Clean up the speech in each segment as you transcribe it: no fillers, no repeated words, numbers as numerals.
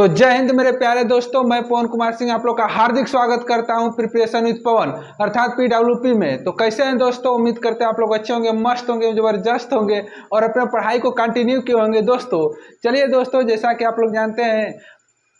तो जय हिंद मेरे प्यारे दोस्तों, मैं पवन कुमार सिंह आप लोग का हार्दिक स्वागत करता हूं प्रिपरेशन विद पवन अर्थात पीडब्ल्यूपी में। तो कैसे हैं दोस्तों, उम्मीद करते हैं आप लोग अच्छे होंगे, मस्त होंगे, जबरदस्त होंगे और अपने पढ़ाई को कंटिन्यू किए होंगे। दोस्तों चलिए दोस्तों, जैसा कि आप लोग जानते हैं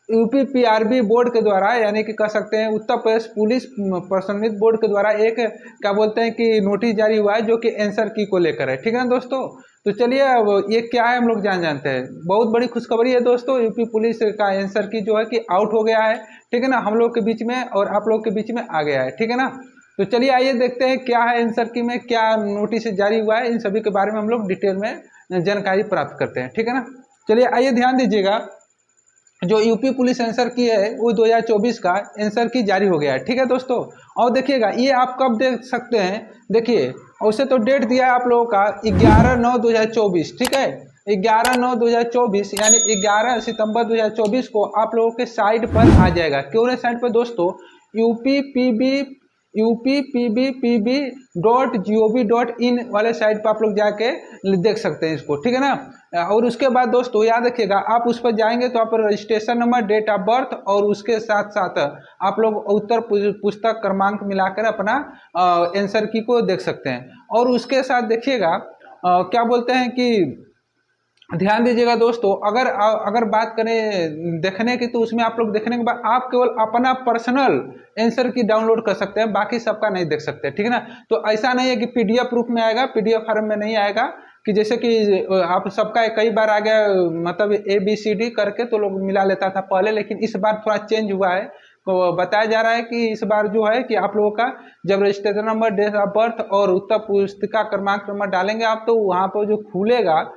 यूपी पीआरबी बोर्ड के द्वारा यानी कि कह सकते हैं उत्तर प्रदेश पुलिस प्रशासनिक बोर्ड के द्वारा एक क्या बोलते हैं कि नोटिस जारी हुआ है जो कि आंसर की को लेकर है। ठीक है ना दोस्तों, तो चलिए अब ये क्या है हम लोग जानते हैं। बहुत बड़ी खुशखबरी है दोस्तों, यूपी पुलिस का आंसर की जो है कि आउट हो गया है। ठीक है ना, हम लोग के बीच में और आप लोग के बीच में आ गया है। ठीक है ना, तो चलिए आइए देखते हैं क्या है आंसर की में क्या नोटिस जारी हुआ है। इन सभी के बारे में हम लोग डिटेल में जानकारी प्राप्त करते हैं। ठीक है ना, चलिए आइए ध्यान दीजिएगा। जो यूपी पुलिस आंसर की है वो 2024 का आंसर की जारी हो गया है। ठीक है दोस्तों, और देखिएगा ये आप कब देख सकते हैं, देखिए उसे तो डेट दिया है आप लोगों का 11/9/2024। ठीक है, 11/9/2024 यानी 11 सितंबर 2024 को आप लोगों के साइट पर आ जाएगा। क्यों रे साइट पर दोस्तों, UPPBPB.gov.in वाले साइट पर आप लोग जाके देख सकते हैं इसको। ठीक है ना, और उसके बाद दोस्तों याद रखिएगा, आप उस पर जाएंगे तो आप registration number, date of birth और उसके साथ साथ आप लोग उत्तर पुस्तक क्रमांक मिलाकर अपना आंसर की को देख सकते हैं। और उसके साथ देखिएगा क्या बोलते हैं कि ध्यान दीजिएगा दोस्तों, अगर बात करें देखने की तो उसमें आप लोग देखने के बाद आप केवल अपना पर्सनल आंसर की डाउनलोड कर सकते हैं, बाकी सबका नहीं देख सकते। ठीक है ना, तो ऐसा नहीं है कि पीडीएफ रूप में आएगा, पीडीएफ फॉर्म में नहीं आएगा कि जैसे कि आप सबका कई बार आ गया, मतलब ABCD करके तो लोग मिला लेता था पहले, लेकिन इस बार थोड़ा चेंज हुआ है। तो बताया जा रहा है कि इस बार जो है कि आप लोगों का जब registration number, date of birth और उत्तर पुस्तिका क्रमांक नंबर डालेंगे आप, तो वहाँ पर जो खुलेगा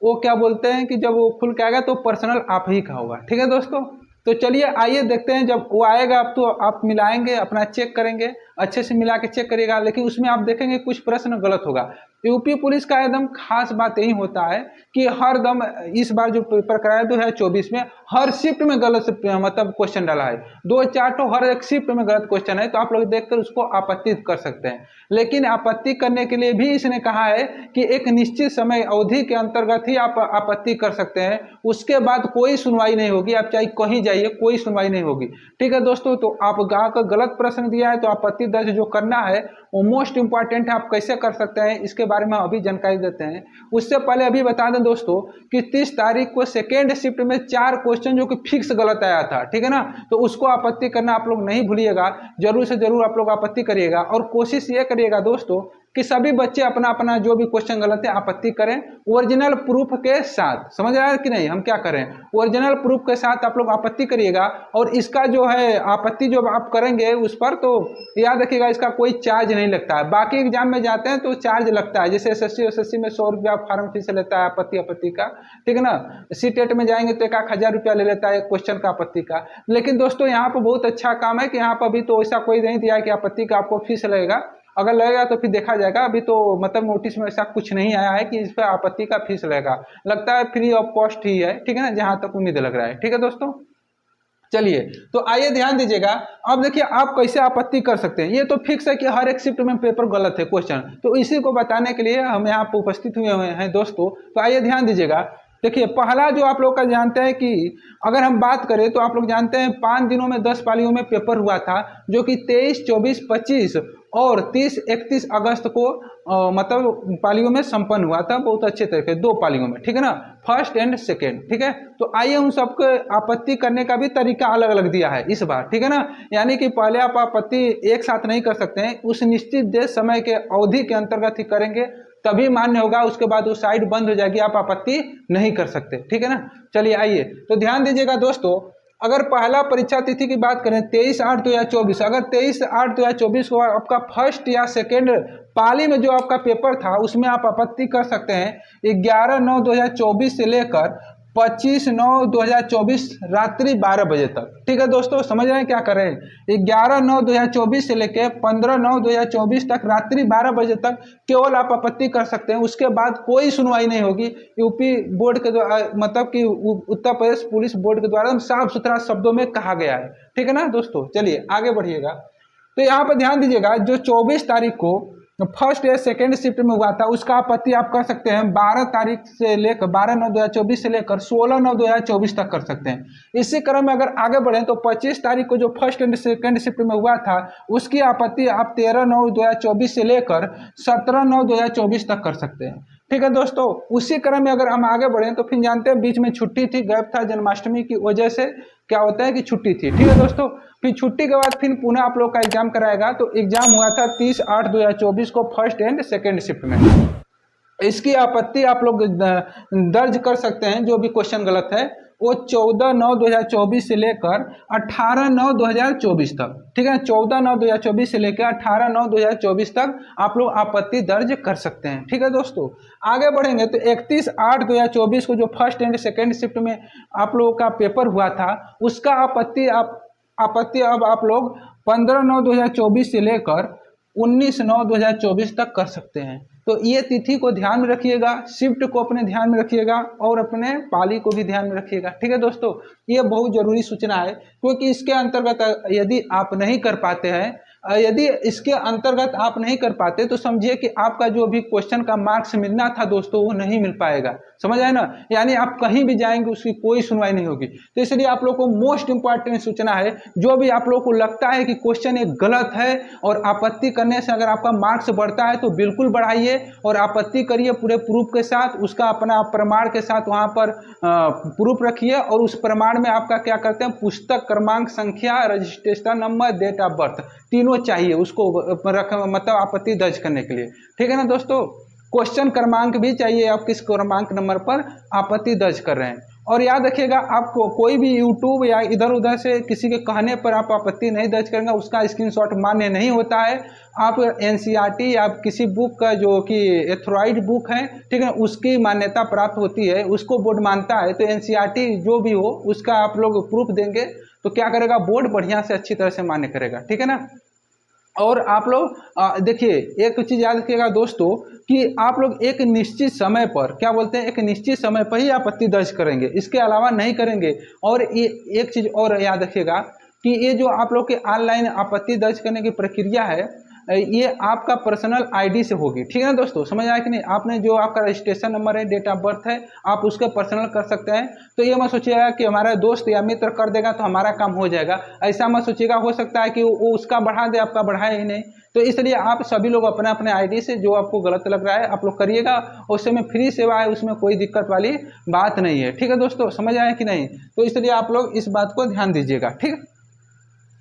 वो क्या बोलते हैं कि जब वो खुल के आएगा तो पर्सनल आप ही का होगा। ठीक है दोस्तों, तो चलिए आइए देखते हैं। जब वो आएगा आप तो आप मिलाएंगे, अपना चेक करेंगे, अच्छे से मिला के चेक करिएगा। लेकिन उसमें आप देखेंगे कुछ प्रश्न गलत होगा। यूपी पुलिस का एकदम खास बात यही होता है कि हर दम इस बार जो पेपर कराया 2024 में हर शिफ्ट में गलत मतलब क्वेश्चन डाला है। 2-4 तो हर एक शिफ्ट में गलत क्वेश्चन है, तो आप लोग देखकर उसको आपत्ति कर सकते हैं। लेकिन आपत्ति करने के लिए भी इसने कहा है कि एक निश्चित समय अवधि के अंतर्गत ही आप आपत्ति कर सकते हैं, उसके बाद कोई सुनवाई नहीं होगी। आप चाहे कहीं जाइए, कोई सुनवाई नहीं होगी। ठीक है दोस्तों, तो आप का गलत प्रश्न दिया है तो आपत्ति दर्ज जो करना है वो मोस्ट इंपॉर्टेंट है। आप कैसे कर सकते हैं इसके बारे में अभी जानकारी देते हैं। उससे पहले अभी बता दें दोस्तों कि 30 तारीख को सेकेंड शिफ्ट में 4 क्वेश्चन जो कि फिक्स गलत आया था। ठीक है ना, तो उसको आपत्ति करना आप लोग नहीं भूलिएगा, जरूर से जरूर आप लोग आपत्ति करिएगा। और कोशिश ये करिएगा दोस्तों कि सभी बच्चे अपना अपना जो भी क्वेश्चन गलत है आपत्ति करें ओरिजिनल प्रूफ के साथ। समझ रहा है कि नहीं, हम क्या करें, ओरिजिनल प्रूफ के साथ आप लोग आपत्ति करिएगा। और इसका जो है आपत्ति जो आप करेंगे उस पर तो याद रखिएगा इसका कोई चार्ज नहीं लगता है। बाकी एग्जाम में जाते हैं तो चार्ज लगता है, जैसे SSC में 100 रुपया फॉर्म फीस लेता है आपत्ति का। ठीक है ना, CTET में जाएंगे तो 1,000 रुपया ले लेता है क्वेश्चन का आपत्ति का। लेकिन दोस्तों यहाँ पर बहुत अच्छा काम है कि यहाँ पर अभी तो ऐसा कोई नहीं दिया है कि आपत्ति का आपको फीस लगेगा। अगर लगेगा तो फिर देखा जाएगा। अभी तो मतलब नोटिस में ऐसा कुछ नहीं आया है कि इस पर आपत्ति का फीस लगेगा। लगता है फ्री ऑफ कॉस्ट ही है। ठीक है ना, जहां तक उम्मीद लग रहा है। ठीक है दोस्तों, चलिए तो आइए ध्यान दीजिएगा। अब देखिए आप कैसे आपत्ति कर सकते हैं। ये तो फिक्स है कि हर एक शिफ्ट में पेपर गलत है क्वेश्चन, तो इसी को बताने के लिए हम यहाँ पर उपस्थित हुए हैं दोस्तों। तो आइए ध्यान दीजिएगा। देखिए पहला जो आप लोग का जानते हैं कि अगर हम बात करें तो आप लोग जानते हैं 5 दिनों में 10 पालियों में पेपर हुआ था, जो कि 23, 24, 25 और 30, 31 अगस्त को मतलब पालियों में संपन्न हुआ था, बहुत अच्छे तरीके 2 पालियों में। ठीक है ना, फर्स्ट एंड सेकेंड। ठीक है, तो आइए उन सबको आपत्ति करने का भी तरीका अलग अलग दिया है इस बार। ठीक है ना, यानी कि पहले आप आपत्ति एक साथ नहीं कर सकते हैं, उस निश्चित देश समय के अवधि के अंतर्गत ही करेंगे तभी मान्य होगा। उसके बाद वो साइट बंद हो जाएगी, आप आपत्ति नहीं कर सकते। ठीक है ना, चलिए आइए तो ध्यान दीजिएगा दोस्तों। अगर पहला परीक्षा तिथि की बात करें 23/8/2024, अगर 23/8/2024 को आपका फर्स्ट या सेकेंड पाली में जो आपका पेपर था उसमें आप आपत्ति कर सकते हैं 11/9/2024 से लेकर 25/9/2024 रात्रि 12 बजे तक। ठीक है दोस्तों, समझ रहे हैं क्या करें, 11/9/2024 से लेकर 15/9/2024 तक रात्रि 12 बजे तक केवल आप आपत्ति कर सकते हैं। उसके बाद कोई सुनवाई नहीं होगी। यूपी बोर्ड के द्वारा मतलब कि उत्तर प्रदेश पुलिस बोर्ड के द्वारा साफ सुथरा शब्दों में कहा गया है। ठीक है ना दोस्तों, चलिए आगे बढ़िएगा। तो यहाँ पर ध्यान दीजिएगा, जो 24 तारीख को फर्स्ट या सेकेंड शिफ्ट में हुआ था उसका आपत्ति आप कर सकते हैं 12 तारीख से लेकर 12/9/2024 से लेकर 16/9/2024 तक कर सकते हैं। इसी क्रम में अगर आगे बढ़ें तो 25 तारीख को जो फर्स्ट एंड सेकेंड शिफ्ट में हुआ था उसकी आपत्ति आप 13/9/2024 से लेकर 17/9/2024 तक कर सकते हैं। ठीक है दोस्तों, उसी क्रम में अगर हम आगे बढ़ें तो फिर जानते हैं बीच में छुट्टी थी, गैप था जन्माष्टमी की वजह से, क्या होता है कि छुट्टी थी। ठीक है दोस्तों, फिर छुट्टी के बाद फिर पुनः आप लोग का एग्जाम कराएगा। तो एग्जाम हुआ था 30/8/2024 को फर्स्ट एंड सेकेंड शिफ्ट में। इसकी आपत्ति आप लोग दर्ज कर सकते हैं। जो भी क्वेश्चन गलत है वो 14/9/2024 से लेकर 18/9/2024 तक। ठीक है, 14/9/2024 से लेकर 18/9/2024 तक आप लोग आपत्ति दर्ज कर सकते हैं। ठीक है दोस्तों, आगे बढ़ेंगे तो 31/8/2024 को जो फर्स्ट एंड सेकेंड शिफ्ट में आप लोगों का पेपर हुआ था उसका आपत्ति अब आप लोग 15/9/2024 से लेकर 19/9/2024 तक कर सकते हैं। तो ये तिथि को ध्यान में रखिएगा, शिफ्ट को अपने ध्यान में रखिएगा और अपने पाली को भी ध्यान में रखिएगा। ठीक है दोस्तों, ये बहुत जरूरी सूचना है क्योंकि इसके अंतर्गत यदि आप नहीं कर पाते हैं, यदि इसके अंतर्गत आप नहीं कर पाते तो समझिए कि आपका जो भी क्वेश्चन का मार्क्स मिलना था दोस्तों वो नहीं मिल पाएगा। समझ आए ना, यानी आप कहीं भी जाएंगे उसकी कोई सुनवाई नहीं होगी। तो इसलिए आप लोग को मोस्ट इंपॉर्टेंट सूचना है, जो भी आप लोग को लगता है कि क्वेश्चन एक गलत है और आपत्ति करने से अगर आपका मार्क्स बढ़ता है तो बिल्कुल बढ़ाइए और आपत्ति करिए पूरे प्रूफ के साथ, उसका अपना प्रमाण के साथ वहां पर प्रूफ रखिए और उस प्रमाण में आपका क्या करते हैं, पुस्तक क्रमांक, संख्या, registration number, date of birth तीनों चाहिए उसको मतलब आपत्ति दर्ज करने के लिए। ठीक है ना दोस्तों, क्वेश्चन क्रमांक भी चाहिए, आप किस क्रमांक नंबर पर आपत्ति दर्ज कर रहे हैं। और याद रखिएगा, आपको कोई भी यूट्यूब या इधर उधर से किसी के कहने पर आप आपत्ति नहीं दर्ज करेंगे, उसका स्क्रीनशॉट मान्य नहीं होता है। आप एनसीईआरटी या किसी बुक का जो कि एथोराइज्ड बुक है, ठीक है, उसकी मान्यता प्राप्त होती है, उसको बोर्ड मानता है। तो एनसीईआरटी जो भी हो उसका आप लोग प्रूफ देंगे तो क्या करेगा, बोर्ड बढ़िया से अच्छी तरह से मान्य करेगा। ठीक है ना। और आप लोग देखिए एक चीज़ याद रखिएगा दोस्तों कि आप लोग एक निश्चित समय पर, क्या बोलते हैं, एक निश्चित समय पर ही आपत्ति दर्ज करेंगे, इसके अलावा नहीं करेंगे। और ये एक चीज़ और याद रखिएगा कि ये जो आप लोग के ऑनलाइन आपत्ति दर्ज करने की प्रक्रिया है ये आपका पर्सनल आईडी से होगी। ठीक है ना दोस्तों, समझ आया कि नहीं। आपने जो आपका रजिस्ट्रेशन नंबर है, डेट ऑफ बर्थ है, आप उसके पर्सनल कर सकते हैं। तो ये मत सोचिएगा कि हमारा दोस्त या मित्र कर देगा तो हमारा काम हो जाएगा, ऐसा मत सोचिएगा। हो सकता है कि वो उसका बढ़ा दे, आपका बढ़ाए ही नहीं। तो इसलिए आप सभी लोग अपने अपने आईडी से जो आपको गलत लग रहा है आप लोग करिएगा। उसमें फ्री सेवा है, उसमें कोई दिक्कत वाली बात नहीं है। ठीक है दोस्तों, समझ आया कि नहीं। तो इसलिए आप लोग इस बात को ध्यान दीजिएगा। ठीक है,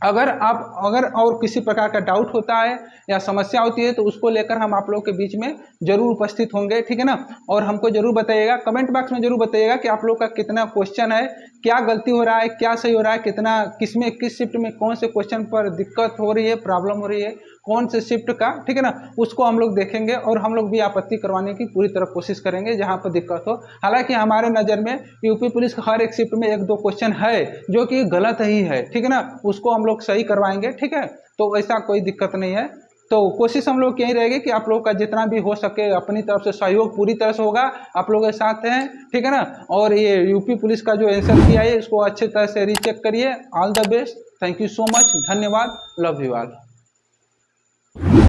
अगर और किसी प्रकार का डाउट होता है या समस्या होती है तो उसको लेकर हम आप लोग के बीच में जरूर उपस्थित होंगे। ठीक है ना। और हमको जरूर बताइएगा, कमेंट बॉक्स में जरूर बताइएगा कि आप लोग का कितना क्वेश्चन है, क्या गलती हो रहा है, क्या सही हो रहा है, कितना किसमें किस शिफ्ट में कौन से क्वेश्चन पर दिक्कत हो रही है, प्रॉब्लम हो रही है, कौन से शिफ्ट का। ठीक है ना, उसको हम लोग देखेंगे और हम लोग भी आपत्ति करवाने की पूरी तरह कोशिश करेंगे जहां पर दिक्कत हो। हालांकि हमारे नज़र में यूपी पुलिस का हर एक शिफ्ट में एक दो क्वेश्चन है जो कि गलत ही है। ठीक है ना, उसको हम लोग सही करवाएंगे। ठीक है, तो ऐसा कोई दिक्कत नहीं है। तो कोशिश हम लोग यही रहेगी कि आप लोग का जितना भी हो सके अपनी तरफ से सहयोग पूरी तरह से होगा, आप लोगों के साथ हैं। ठीक है ना। और ये यूपी पुलिस का जो आंसर किया है इसको अच्छे तरह से रीचेक करिए। All the best, thank you so much, धन्यवाद, लव यू ऑल।